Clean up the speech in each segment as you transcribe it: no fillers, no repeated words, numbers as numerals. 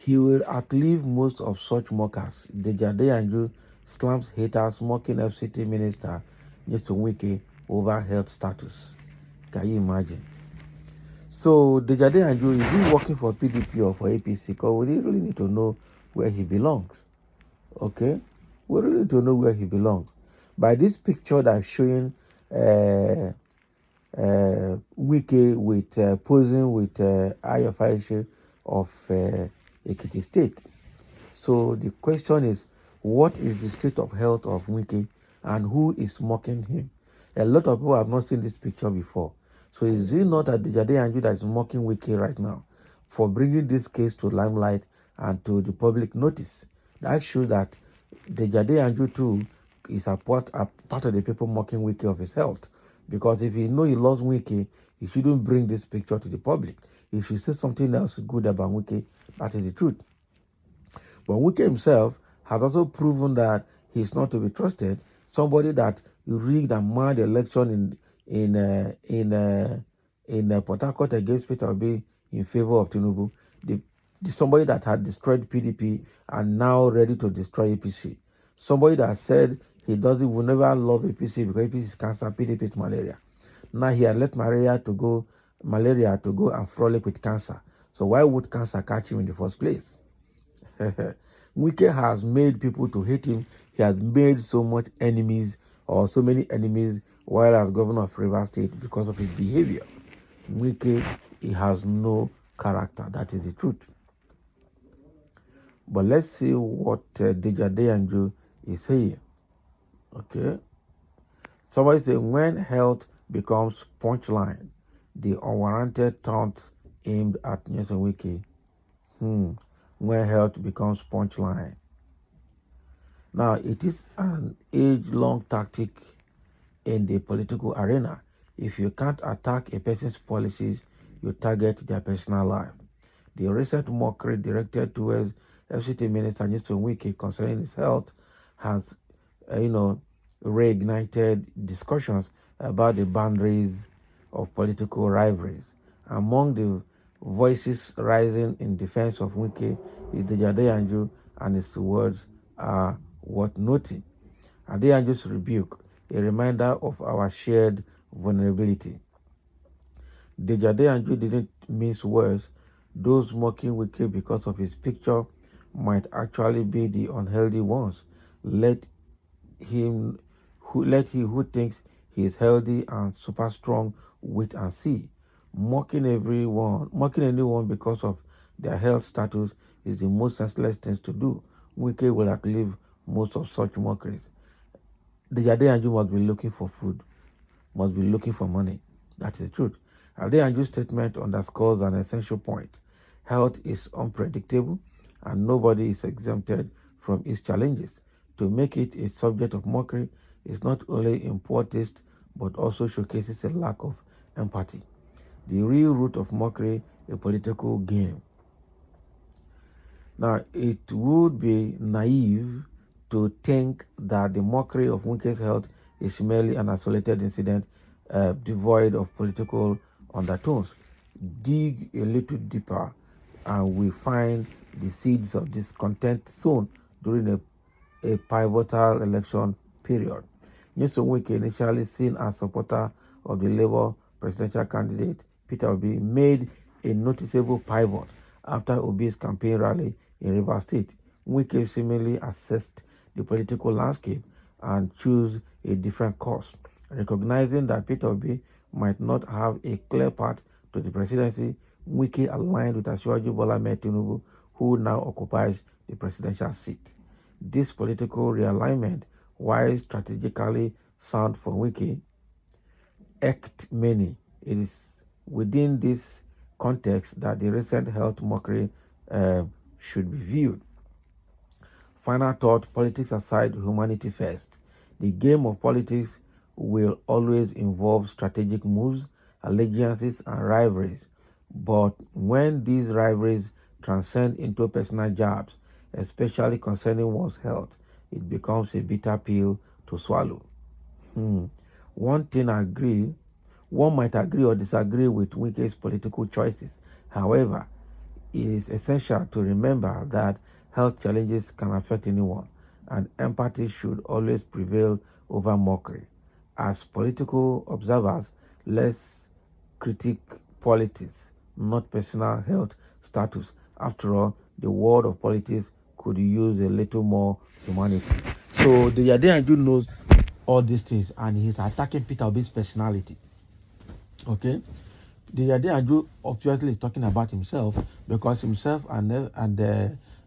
He will outlive most of such mockers. Adeyanju slams haters mocking FCT Minister Nyesom Wike over health status. Can you imagine? So Adeyanju, is he working for PDP or for APC? Because we really need to know where he belongs. Okay? We really need to know where he belongs. By this picture that's showing Wike with posing with Ayo Faisal of Ekiti State. So the question is, what is the state of health of Wike and who is mocking him? A lot of people have not seen this picture before. So is it not Adeyanju that is mocking Wike right now for bringing this case to limelight and to the public notice? That shows that Adeyanju too is a part of the people mocking Wike of his health. Because if he know he lost Wike, he shouldn't bring this picture to the public. He should say something else good about Wike. That is the truth. But Wike himself has also proven that he's not to be trusted. Somebody that rigged and marred the election in Port Harcourt against Peter Obi in favor of Tinubu. Somebody that had destroyed PDP and now ready to destroy APC. Somebody that said he will never love APC because APC is cancer, PDP is malaria. Now he had let malaria to go and frolic with cancer. So why would cancer catch him in the first place? Wike has made people to hate him. He has made so many enemies while as governor of Rivers State because of his behavior. Wike, he has no character. That is the truth. But let's see what Adeyanju is saying. Okay. Somebody say when health becomes punchline, the unwarranted taunt aimed at Nyesom Wike. When health becomes punchline. Now, it is an age-long tactic in the political arena. If you can't attack a person's policies, you target their personal life. The recent mockery directed towards FCT Minister Nyesom Wike concerning his health has, reignited discussions about the boundaries of political rivalries. Among the voices rising in defense of Wike is Adeyanju, and his words are worth noting. Adeyanju's rebuke, a reminder of our shared vulnerability. Adeyanju didn't mince words. Those mocking Wike because of his picture might actually be the unhealthy ones. Let he who thinks he is healthy and super strong wait and see. Mocking anyone because of their health status is the most senseless thing to do. Wike will outlive most of such mockeries. Adeyanju must be looking for food, must be looking for money. That is the truth. Adeyanju's statement underscores an essential point. Health is unpredictable and nobody is exempted from its challenges. To make it a subject of mockery is not only in poor taste, but also showcases a lack of empathy. The real root of mockery, a political game. Now, it would be naive to think that the mockery of Wike's health is merely an isolated incident devoid of political undertones. Dig a little deeper and we find the seeds of discontent sown during a pivotal election period. Nyesom Wike, initially seen as supporter of the Labour presidential candidate Peter Obi, made a noticeable pivot after Obi's campaign rally in Rivers State. Wike seemingly assessed the political landscape and chose a different course. Recognizing that Peter Obi might not have a clear path to the presidency, Wike aligned with Asiwaju Bola Ahmed Tinubu, who now occupies the presidential seat. This political realignment, while strategically sound for Wike, irked many. It is within this context that the recent health mockery should be viewed. Final thought, politics aside, humanity first. The game of politics will always involve strategic moves, allegiances, and rivalries. But when these rivalries transcend into personal jabs, especially concerning one's health, it becomes a bitter pill to swallow. One might agree or disagree with Wike's political choices. However, it is essential to remember that health challenges can affect anyone, and empathy should always prevail over mockery. As political observers, let's critique politics, not personal health status. After all, the world of politics could use a little more humanity. So the Adeyanju knows all these things, and he's attacking Peter Obi's personality. Okay, the Adeyanju obviously is talking about himself, because himself and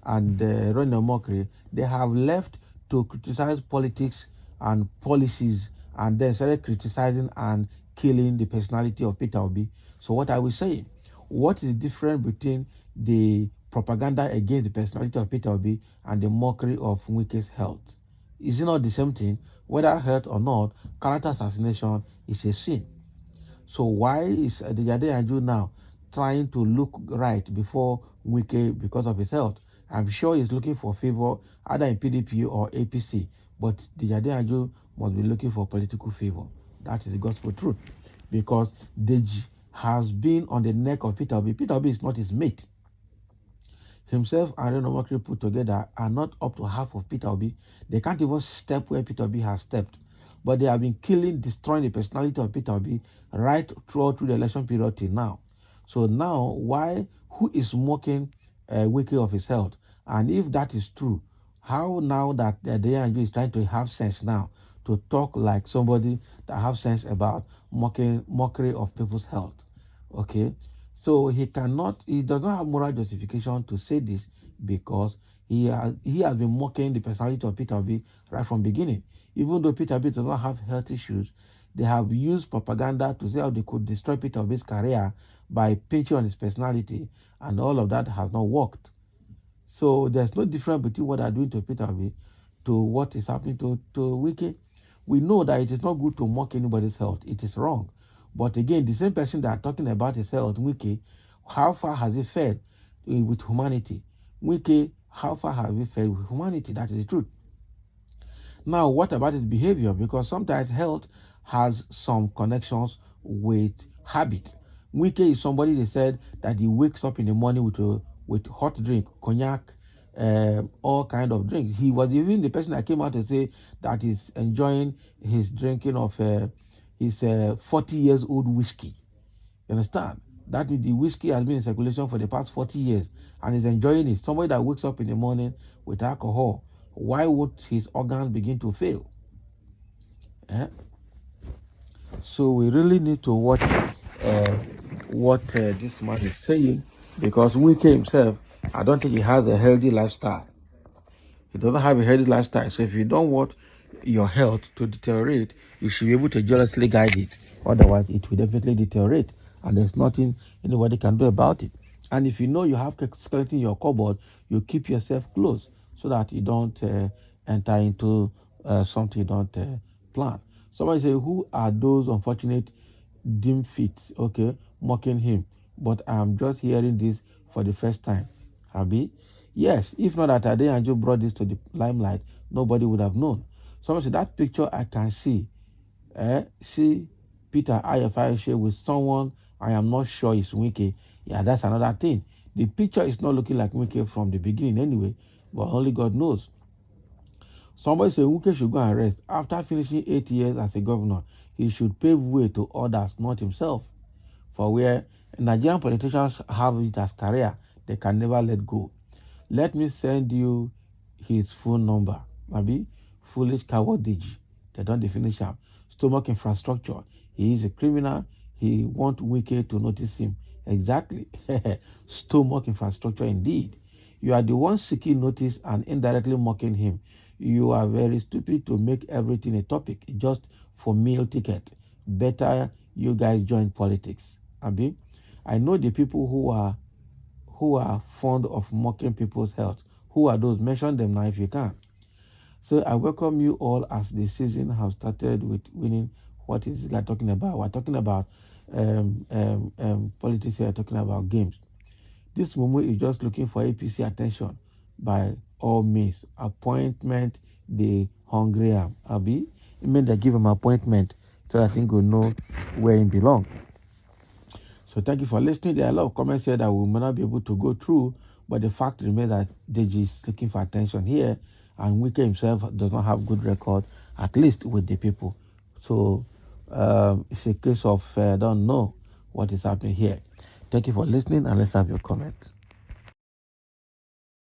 Ronald Mockery, they have left to criticize politics and policies, and then started criticizing and killing the personality of Peter Obi. So what are we saying? What is the difference between the propaganda against the personality of Peter Obi and the mockery of Wike's health? Is it not the same thing? Whether health or not, character assassination is a sin. So why is the Adeyanju now trying to look right before Wike because of his health? I'm sure he's looking for favor either in PDP or APC, but the Adeyanju must be looking for political favor. That is the gospel truth, because Deji has been on the neck of Peter Obi. Peter Obi is not his mate. Himself and Reno Mokri put together are not up to half of Peter Obi. They can't even step where Peter Obi has stepped. But they have been killing, destroying the personality of Peter Obi right throughout the election period till now. So now, who is mocking Wike of his health? And if that is true, how now that Adeyanju is trying to have sense now to talk like somebody that have sense about mockery of people's health? Okay, so he does not have moral justification to say this, because he has been mocking the personality of Peter Obi right from beginning. Even though Peter Obi does not have health issues, they have used propaganda to say how they could destroy Peter Obi's career by pinching on his personality, and all of that has not worked. So there's no difference between what they're doing to Peter Obi to what is happening to Wike. We know that it is not good to mock anybody's health. It is wrong. But again, the same person that are talking about his health, Wike, how far has he fared with humanity? Wike, how far have he fared with humanity? That is the truth. Now, what about his behavior? Because sometimes health has some connections with habit. Wike is somebody they said that he wakes up in the morning with hot drink, cognac, all kind of drinks. He was even the person that came out to say that he's enjoying his drinking of his 40 years old whiskey. You understand? That means the whiskey has been in circulation for the past 40 years and is enjoying it. Somebody that wakes up in the morning with alcohol, why would his organs begin to fail? Eh? So we really need to watch what this man is saying, because Wike himself, I don't think he has a healthy lifestyle. He doesn't have a healthy lifestyle. So if you don't want your health to deteriorate, you should be able to jealously guide it. Otherwise, it will definitely deteriorate, and there's nothing anybody can do about it. And if you know you have skeleton in your cupboard, you keep yourself close so that you don't enter into something you don't plan. Somebody say, who are those unfortunate dim feet, okay, mocking him? But I'm just hearing this for the first time. Abi? Yes, if not that Adeyanju brought this to the limelight, nobody would have known. Somebody said, that picture I can see. See Peter Ayefayoshe with someone I am not sure is Wike. Yeah, that's another thing. The picture is not looking like Wike from the beginning anyway, but only God knows. Somebody said Wike should go and rest. After finishing 8 years as a governor, he should pave way to others, not himself. For where Nigerian politicians have it as career, they can never let go. Let me send you his phone number. Maybe foolish coward Deji. They don't finish him. Stomach infrastructure. He is a criminal. He want Wike to notice him. Exactly. Stomach infrastructure indeed. You are the one seeking notice and indirectly mocking him. You are very stupid to make everything a topic just for meal ticket. Better you guys join politics. Abi, I know the people who are fond of mocking people's health. Who are those? Mention them now if you can. So I welcome you all as the season has started with winning. What is it talking about? We're talking about politics here, talking about games. This moment is just looking for APC attention by all means. Appointment the hungry am. Abi, it means they give him appointment so that he will know where he belongs. So thank you for listening. There are a lot of comments here that we may not be able to go through, but the fact remains that Deji is looking for attention here, and Wike himself does not have good record, at least with the people. So it's a case of don't know what is happening here. Thank you for listening, and let's have your comments.